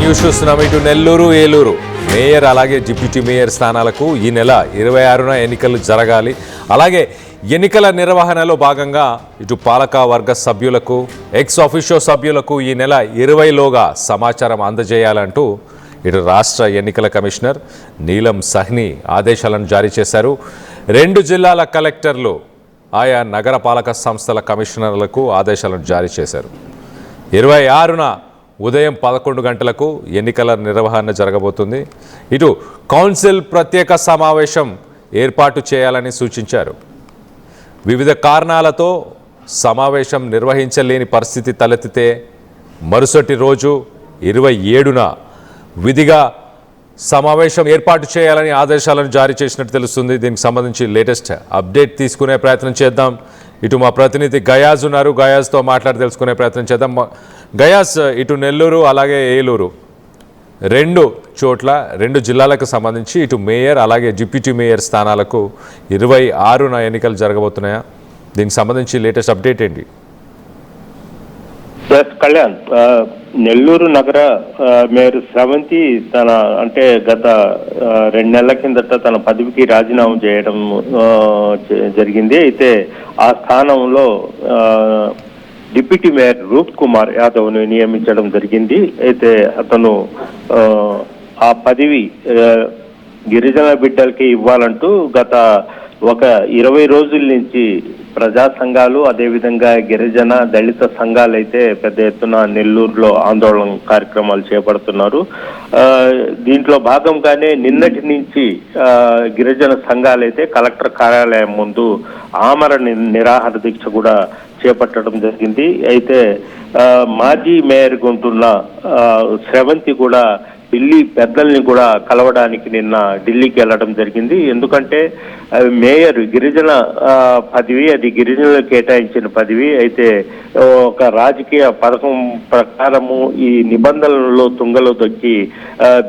News చూస్తున్నాం. ఇటు Nellore, Eluru mayor అలాగే డిప్యూటీ మేయర్ స్థానాలకు ఈ నెల 26న ఎన్నికలు జరగాలి. అలాగే ఎన్నికల నిర్వహణలో భాగంగా ఇటు పాలక వర్గ సభ్యులకు, ఎక్స్ ఆఫీషియో సభ్యులకు ఈ నెల 20లోగా సమాచారం అందజేయాలంటూ ఇటు రాష్ట్ర ఎన్నికల కమిషనర్ నీలం సహ్ని ఆదేశాలను జారీ చేశారు. 2 జిల్లాల కలెక్టర్లు ఆయా నగరపాలక సంస్థల కమిషనర్లకు ఆదేశాలను జారీ చేశారు. 26న ఉదయం 11 గంటలకు ఎన్నికల నిర్వహణ జరగబోతుంది. ఇటు కౌన్సిల్ ప్రత్యేక సమావేశం ఏర్పాటు చేయాలని సూచించారు. వివిధ కారణాలతో సమావేశం నిర్వహించలేని పరిస్థితి తలెత్తితే మరుసటి రోజు 27న విధిగా సమావేశం ఏర్పాటు చేయాలని ఆదేశాలను జారీ చేసినట్టు తెలుస్తుంది. దీనికి సంబంధించి లేటెస్ట్ అప్డేట్ తీసుకునే ప్రయత్నం చేద్దాం. ఇటు మా ప్రతినిధి గయాజ్ ఉన్నారు, గయాజ్తో మాట్లాడి తెలుసుకునే ప్రయత్నం చేద్దాం. గయాజ్, ఇటు నెల్లూరు అలాగే ఏలూరు 2 జిల్లాలకు సంబంధించి ఇటు మేయర్ అలాగే డిప్యూటీ మేయర్ స్థానాలకు 26న ఎన్నికలు జరగబోతున్నాయా? దీనికి సంబంధించి లేటెస్ట్ అప్డేట్ ఏంటి? కళ్యాణ్, నెల్లూరు నగర మేయర్ స్రవంతి అంటే గత 2 నెలల కిందట తన పదవికి రాజీనామా చేయడం జరిగింది. అయితే ఆ స్థానంలో డిప్యూటీ మేయర్ రూప్ కుమార్ యాదవ్ను నియమించడం జరిగింది. అయితే అతను ఆ పదవి గిరిజన బిడ్డలకి ఇవ్వాలంటూ గత ఒక 20 రోజుల నుంచి ప్రజా సంఘాలు, అదేవిధంగా గిరిజన దళిత సంఘాలు అయితే పెద్ద ఎత్తున నెల్లూరులో ఆందోళన కార్యక్రమాలు చేపడుతున్నారు. దీంట్లో భాగంగానే నిన్నటి నుంచి గిరిజన సంఘాలు అయితే కలెక్టర్ కార్యాలయం ముందు ఆమరణ నిరాహార దీక్ష కూడా చేపట్టడం జరిగింది. అయితే మాజీ మేయర్గా ఉంటున్న స్రవంతి కూడా ఢిల్లీ పెద్దల్ని కూడా కలవడానికి నిన్న ఢిల్లీకి వెళ్ళడం జరిగింది. ఎందుకంటే మేయర్ గిరిజన పదవి, అది గిరిజనులకు కేటాయించిన పదవి. అయితే ఒక రాజకీయ పథకం ప్రకారము ఈ నిబంధనలలో తుంగలో దొక్కి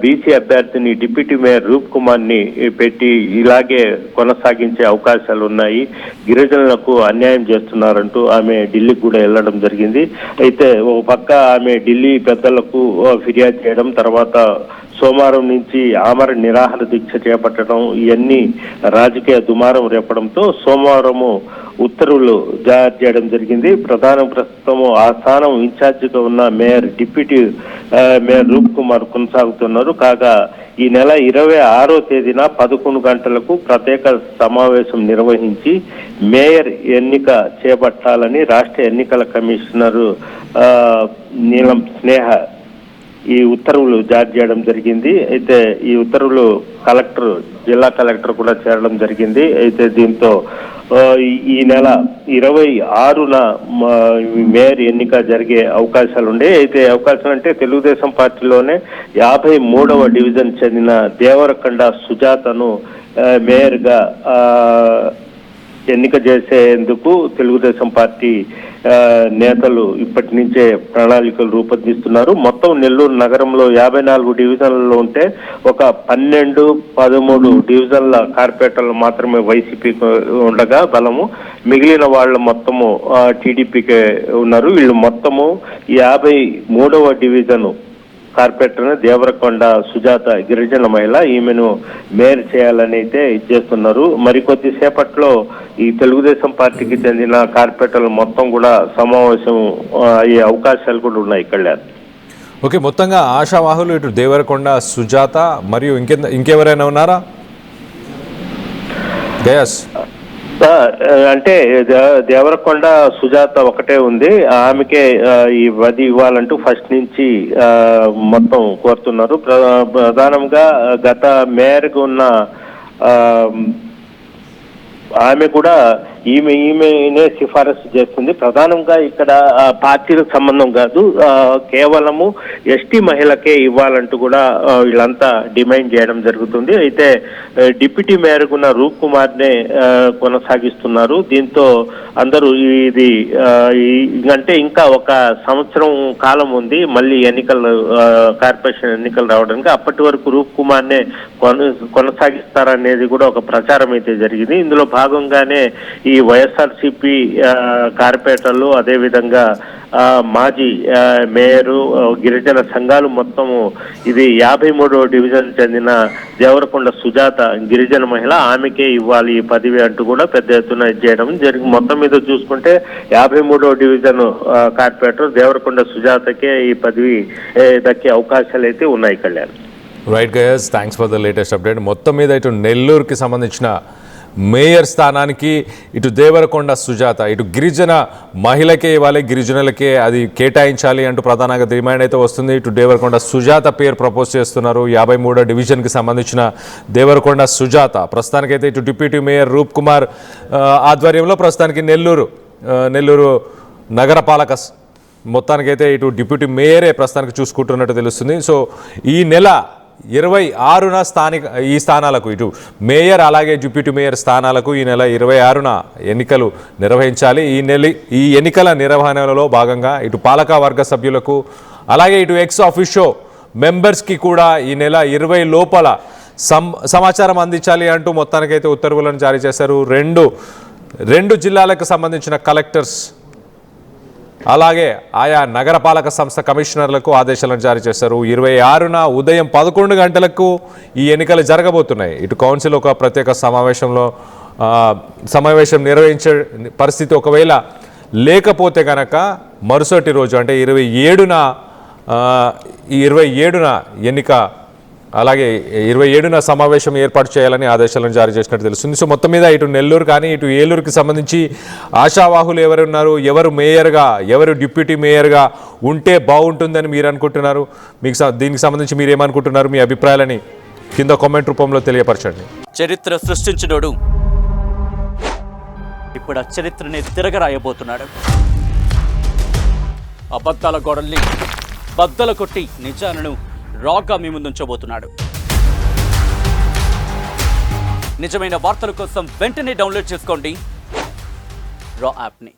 బీసీ అభ్యర్థిని డిప్యూటీ మేయర్ రూప్ కుమార్ని పెట్టి ఇలాగే కొనసాగించే అవకాశాలు ఉన్నాయి, గిరిజనులకు అన్యాయం చేస్తున్నారంటూ ఆమె ఢిల్లీకి కూడా వెళ్ళడం జరిగింది. అయితే ఒక పక్క ఆమె ఢిల్లీ పెద్దలకు ఫిర్యాదు చేయడం, తర్వాత సోమవారం నుంచి ఆమరణ నిరాహార దీక్ష చేపట్టడం, ఇవన్నీ రాజకీయ దుమారం రేపడంతో సోమవారము ఉత్తర్వులు జారీ చేయడం జరిగింది. ప్రస్తుతము ఆ స్థానం ఇన్ఛార్జిగా ఉన్న మేయర్ డిప్యూటీ మేయర్ రూప్ కుమార్ కొనసాగుతున్నారు. కాగా ఈ నెల 26వ తేదీన 11 గంటలకు ప్రత్యేక సమావేశం నిర్వహించి మేయర్ ఎన్నిక చేపట్టాలని రాష్ట్ర ఎన్నికల కమిషనరు నీలం స్నేహ ఈ ఉత్తర్వులు జారీ చేయడం జరిగింది. అయితే ఈ ఉత్తర్వులు జిల్లా కలెక్టర్ కూడా చేరడం జరిగింది. అయితే దీంతో ఈ నెల 26న మేయర్ ఎన్నిక జరిగే అవకాశాలు ఉండే. అయితే అవకాశాలు అంటే తెలుగుదేశం పార్టీలోనే 53వ డివిజన్ చెందిన దేవరకొండ సుజాతను మేయర్గా ఎన్నిక చేసేందుకు తెలుగుదేశం పార్టీ నేతలు ఇప్పటి నుంచే ప్రణాళికలు రూపొందిస్తున్నారు. మొత్తం నెల్లూరు నగరంలో 54 డివిజన్లలో ఉంటే ఒక 12-13 డివిజన్ల కార్పొరేటర్లు మాత్రమే వైసీపీకి ఉండగా బలము, మిగిలిన వాళ్ళు మొత్తము టీడీపీకే ఉన్నారు. వీళ్ళు మొత్తము 53వ డివిజన్ కార్పొరేటర్ దేవరకొండ సుజాత గిరిజన మహిళ, ఈమెను మేయర్ చేయాలని అయితే ఇచ్చేస్తున్నారు. మరికొద్ది సేపట్లో ఈ తెలుగుదేశం పార్టీకి చెందిన కార్పొరేటర్లు మొత్తం కూడా సమావేశం అయ్యే అవకాశాలు కూడా ఉన్నాయి. కళ్యాణ్, ఓకే, మొత్తంగా ఆశావాహులు ఇటు దేవరకొండ సుజాత మరియు ఇంకెవరైనా ఉన్నారా? గయాస్, అంటే దేవరకొండ సుజాత ఒకటే ఉంది, ఆమెకే ఈ వది ఇవ్వాలంటూ ఫస్ట్ నుంచి మొత్తం కోరుతున్నారు. ప్రధానంగా గత మేయర్గా ఉన్న ఆమె కూడా ఈమెనే సిఫారసు చేస్తుంది. ప్రధానంగా ఇక్కడ పార్టీలకు సంబంధం కాదు, కేవలము ఎస్టీ మహిళకే ఇవ్వాలంటూ కూడా వీళ్ళంతా డిమాండ్ చేయడం జరుగుతుంది. అయితే డిప్యూటీ మేయర్కున్న రూప్ కుమార్నే కొనసాగిస్తున్నారు. దీంతో అందరూ ఇది అంటే ఇంకా ఒక సంవత్సరం కాలం ఉంది మళ్ళీ కార్పొరేషన్ ఎన్నికలు రావడానికి. అప్పటి వరకు రూప్ కుమార్నే కొనసాగిస్తారనేది కూడా ఒక ప్రచారం అయితే జరిగింది. ఇందులో భాగంగానే ఈ ఈ వైఎస్ఆర్సీపీ కార్పొరేటర్లు అదేవిధంగా మాజీ మేయరు గిరిజన సంఘాలు మొత్తము ఇది 53వ డివిజన్ చెందిన దేవరకొండ సుజాత గిరిజన మహిళ, ఆమెకే ఇవ్వాలి ఈ పదవి అంటూ కూడా పెద్ద ఎత్తున చేయడం జరిగింది. మొత్తం మీద చూసుకుంటే 53వ డివిజన్ కార్పొరేటర్ దేవరకొండ సుజాతకే ఈ పదవి దక్కే అవకాశాలు అయితే ఉన్నాయి. Kalyan. Right guys, thanks for the latest update. మొత్తం మీద ఇటు నెల్లూరుకి సంబంధించిన మేయర్ స్థానానికి ఇటు దేవరకొండ సుజాత, ఇటు గిరిజన మహిళకే ఇవ్వాలి, గిరిజనులకే అది కేటాయించాలి అంటూ ప్రధానంగా డిమాండ్ అయితే వస్తుంది. ఇటు దేవరకొండ సుజాత పేరు ప్రపోజ్ చేస్తున్నారు. 53వ డివిజన్కి సంబంధించిన దేవరకొండ సుజాత ప్రస్తుతానికైతే ఇటు డిప్యూటీ మేయర్ రూప్ కుమార్ ఆధ్వర్యంలో ప్రస్తుతానికి నెల్లూరు నగరపాలక మొత్తానికైతే ఇటు డిప్యూటీ మేయరే ప్రస్తుతానికి చూసుకుంటున్నట్టు తెలుస్తుంది. సో ఈ నెల 26న ఈ స్థానాలకు ఇటు మేయర్ అలాగే డిప్యూటీ మేయర్ స్థానాలకు ఈ నెల 26న ఎన్నికలు నిర్వహించాలి. ఈ ఎన్నికల నిర్వహణలో భాగంగా ఇటు పాలక వర్గ సభ్యులకు అలాగే ఇటు ఎక్స్ ఆఫీషియో మెంబర్స్కి కూడా ఈ నెల 20 లోపల సమాచారం అందించాలి అంటూ మొత్తానికైతే ఉత్తర్వులను జారీ చేశారు. రెండు జిల్లాలకు సంబంధించిన కలెక్టర్స్ అలాగే ఆయా నగరపాలక సంస్థ కమిషనర్లకు ఆదేశాలను జారీ చేశారు. 26న ఉదయం 11 గంటలకు ఈ ఎన్నికలు జరగబోతున్నాయి. ఇటు కౌన్సిల్ ఒక ప్రత్యేక సమావేశం నిర్వహించే పరిస్థితి ఒకవేళ లేకపోతే కనుక మరుసటి రోజు అంటే 27న ఎన్నిక అలాగే 27న సమావేశం ఏర్పాటు చేయాలని ఆదేశాలను జారీ చేసినట్టు తెలుస్తుంది. సో మొత్తం మీద ఇటు నెల్లూరు కానీ ఇటు ఏలూరుకి సంబంధించి ఆశావాహులు ఎవరున్నారు, ఎవరు మేయర్గా ఎవరు డిప్యూటీ మేయర్గా ఉంటే బాగుంటుందని మీరు అనుకుంటున్నారు? మీకు దీనికి సంబంధించి మీరు ఏమనుకుంటున్నారు? మీ అభిప్రాయాలని కింద కామెంట్ రూపంలో తెలియపరచండి. చరిత్ర సృష్టించినోడు ఇప్పుడు ఆ చరిత్రని తిరగరాయబోతున్నాడు. అబద్ధాల గోడల్ని బద్దలు కొట్టి నిజాలను రాగా మీ ముందుంచబోతున్నాడు. నిజమైన వార్తల కోసం వెంటనే డౌన్లోడ్ చేసుకోండి రా యాప్ని.